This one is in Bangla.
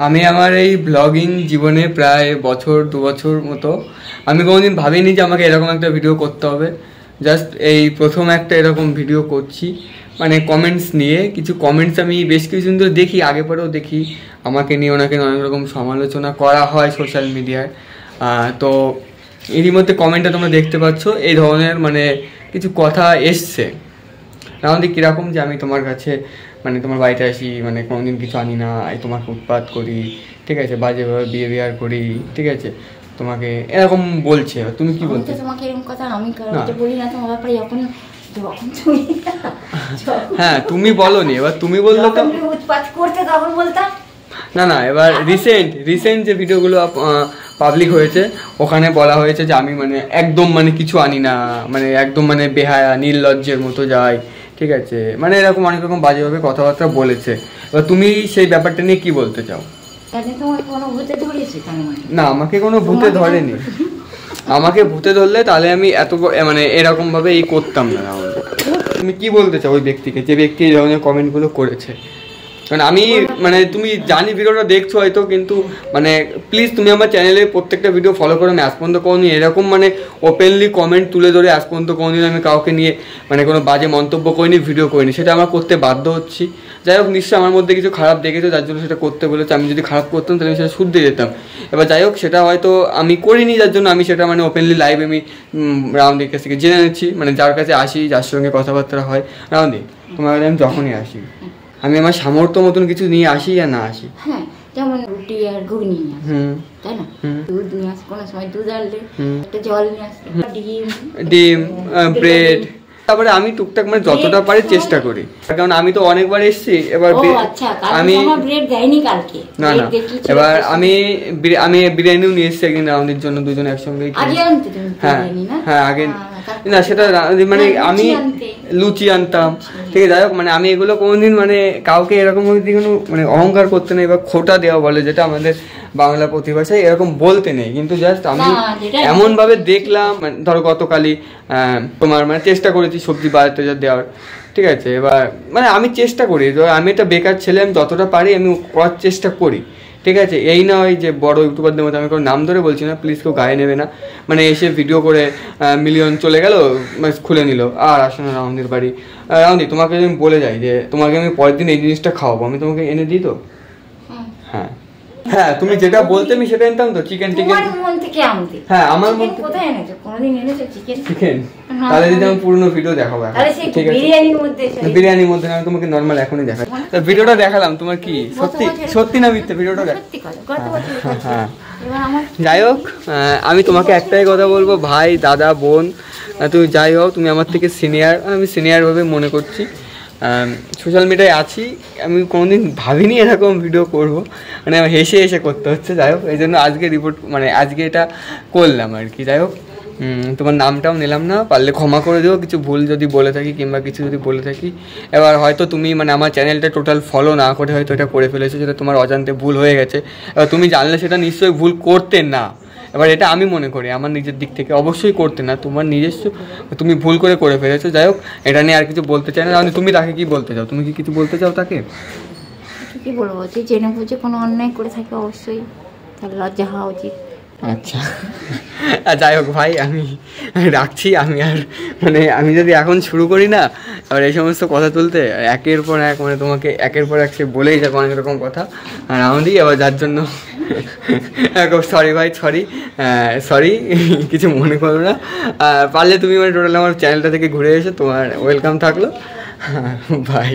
আমি আমার এই ব্লগিং জীবনে প্রায় বছর 2 বছর মতো আমি কোনোদিন ভাবিনি যে আমাকে এরকম একটা ভিডিও করতে হবে। জাস্ট এই প্রথম একটা এরকম ভিডিও করছি, মানে কমেন্টস নিয়ে। কিছু কমেন্টস আমি বেশ কিছু দিন ধরে দেখি, আগে পরেও দেখি, আমাকে নিয়ে ওনাকে অনেক রকম সমালোচনা করা হয় সোশ্যাল মিডিয়ায়। তো এরই মধ্যে কমেন্টটা তোমরা দেখতে পাচ্ছ, এই ধরনের মানে কিছু কথা এসছে। আমাদের কীরকম যে আমি তোমার কাছে মানে তোমার বাড়িতে আসি, মানে কোনোদিন কিছু আনি না, তোমাকে উৎপাত করি, ঠিক আছে, বাজেভাবে বিহেভিয়ার করি, ঠিক আছে, তোমাকে এরকম বলছে। তুমি কি বলছো? তোমাকে এরকম কথা আমি বলি না তোমার ব্যাপারে, যখন হ্যাঁ তুমি বলোনি, এবার তুমি বললে তো উৎপাত করতে তখন বলতাম না না। এবার রিসেন্ট যে ভিডিওগুলো পাবলিক হয়েছে ওখানে বলা হয়েছে যে আমি মানে একদম মানে কিছু আনি না, মানে একদম মানে বেহায়া নির্লজ্জের মতো যাই, ঠিক আছে, মানে এরকম অনেক রকম বাজেভাবে কথাবার্তা বলেছে। এবার তুমি সেই ব্যাপারটা নিয়ে কি বলতে চাও? না, আমাকে কোনো ভূতে ধরেনি। আমাকে ভূতে ধরলে তাহলে আমি এত মানে এরকম ভাবে এই করতাম না। তুমি কি বলতে চাও ওই ব্যক্তিকে, যে ব্যক্তি এই ধরনের কমেন্টগুলো করেছে? মানে আমি মানে তুমি জানি ভিডিওটা দেখছো হয়তো, কিন্তু মানে প্লিজ তুমি আমার চ্যানেলে প্রত্যেকটা ভিডিও ফলো করো। আমি আজ পর্যন্ত কোনোদিন এরকম মানে ওপেনলি কমেন্ট তুলে ধরে আজ পর্যন্ত কোনোদিন আমি কাউকে নিয়ে মানে কোনো বাজে মন্তব্য করিনি, ভিডিও করিনি। সেটা আমার করতে বাধ্য হচ্ছি। যাই হোক, নিশ্চয়ই আমার মধ্যে কিছু খারাপ দেখেছো, যার জন্য সেটা করতে বলেছে। আমি যদি খারাপ করতাম তাহলে আমি সেটা শুধরে যেতাম। এবার যাই হোক, সেটা হয়তো আমি করিনি, যার জন্য আমি সেটা মানে ওপেনলি লাইভ আমি রাউন্ডির কাছ থেকে জেনে নিচ্ছি, মানে যার কাছে আসি, যার সঙ্গে কথাবার্তা হয়। রাউন্দি, তোমার কাছে আমি যখনই আসি আমি আমার সামর্থ্য মতন কিছু নিয়ে আসি আর না আসি। হ্যাঁ, যেমন রুটি আর ঘুগনি, তাই না, দুধ নিয়ে আসি, কোনো সময় দুধ আনলে একটা জল নিয়ে আসি, ডিম, ব্রেড। তারপরে আমি টুকটাক মানে যতটা পারি চেষ্টা করি, কারণ আমি তো অনেকবার এসেছি। এবার আমি না না, এবার আমি বিরিয়ানিও নিয়ে এসেছি একদিন রাউন্ডের জন্য, দুজনে একসঙ্গে। হ্যাঁ হ্যাঁ, আগে না সেটা মানে আমি লুচি আনতাম, ঠিক আছে। যাই হোক, মানে আমি এগুলো কোনোদিন মানে কাউকে এরকম কোনো মানে অহংকার করতে নেই বা খোটা দেওয়া বলে, যেটা আমাদের বাংলা প্রতিভাষায়, এরকম বলতে নেই। কিন্তু জাস্ট আমি এমন ভাবে দেখলাম, ধরো গতকালই তোমার মানে চেষ্টা করেছি সবজি বাজারটা দেওয়ার, ঠিক আছে। এবার মানে আমি চেষ্টা করি, আমি একটা বেকার ছেলে, আমি যতটা পারি আমি করার চেষ্টা করি, ঠিক আছে। এই নয় যে বড় ইউটিউবারদের মধ্যে, আমি কোনো নাম ধরে বলছি না, প্লিজ কেউ গায়ে নেবে না। মানে এসে ভিডিও করে মিলিয়ন চলে গেল, খুলে নিল, আর আসো না রাউন্দির বাড়ি। রাউন্দি, তোমাকে আমি বলে যাই যে তোমাকে আমি পরের দিন এই জিনিসটা খাওয়াবো, আমি তোমাকে এনে দিই তো? হ্যাঁ হ্যাঁ, তুমি যেটা বলতে আমি সেটা আনতাম তো, চিকেন টিকেন। হ্যাঁ, আমার মন কোথায় এনেছো? কোনোদিন এনেছো চিকেন? তাহলে যদি আমি পুরনো ভিডিও দেখাবো, ঠিক আছে। বিরিয়ানির মধ্যে আমি তোমাকে নর্মাল এখনই দেখাই। ভিডিওটা দেখালাম, তোমার কি সত্যি না মিথ্যে ভিডিওটা দেখ? হ্যাঁ, যাই হোক, আমি তোমাকে একটাই কথা বলবো, ভাই, দাদা, বোন, তুমি যাই হোক, তুমি আমার থেকে সিনিয়র, আমি সিনিয়র ভাবে মনে করছি। সোশ্যাল মিডিয়ায় আছি, আমি কোনোদিন ভাবিনি এরকম ভিডিও করবো, মানে আমার হেসে হেসে করতে হচ্ছে। যাই হোক, এই জন্য আজকে রিপোর্ট মানে আজকে এটা করলাম আর কি। যাই হোক, তোমার নামটাও নিলাম না, পারলে ক্ষমা করে দিও কিছু ভুল যদি বলে থাকি, কিংবা কিছু যদি বলে থাকি। এবার হয়তো তুমি মানে আমার চ্যানেলটা টোটাল ফলো না করে হয়তো এটা করে ফেলেছো, যেটা তোমার অজান্তে ভুল হয়ে গেছে। এবার তুমি জানলে সেটা নিশ্চয়ই ভুল করতে না। এবার এটা আমি মনে করি আমার নিজের দিক থেকে অবশ্যই করতে না, তোমার নিজস্ব তুমি ভুল করে ফেলেছো। যাই হোক, এটা নিয়ে আর কিছু বলতে চাই না। তুমি তাকে কি বলতে চাও? তুমি কি কিছু বলতে চাও তাকে? কি বলবো, যে জেনে বুঝে কোনো অন্যায় করে থাকে অবশ্যই তার লজ্জা হওয়া উচিত। আচ্ছা, যাই হোক ভাই, আমি রাখছি। আমি আর মানে আমি যদি এখন শুরু করি না আবার এই সমস্ত কথা তুলতে, একের পর এক মানে তোমাকে একের পর এক সে বলেই যাবো অনেক রকম কথা, আর আমাদের আবার যার জন্য সরি ভাই, সরি, কিছু মনে করো না। পারলে তুমি মানে টোটাল আমার চ্যানেলটা থেকে ঘুরে এসে তোমার ওয়েলকাম থাকলো, ভাই।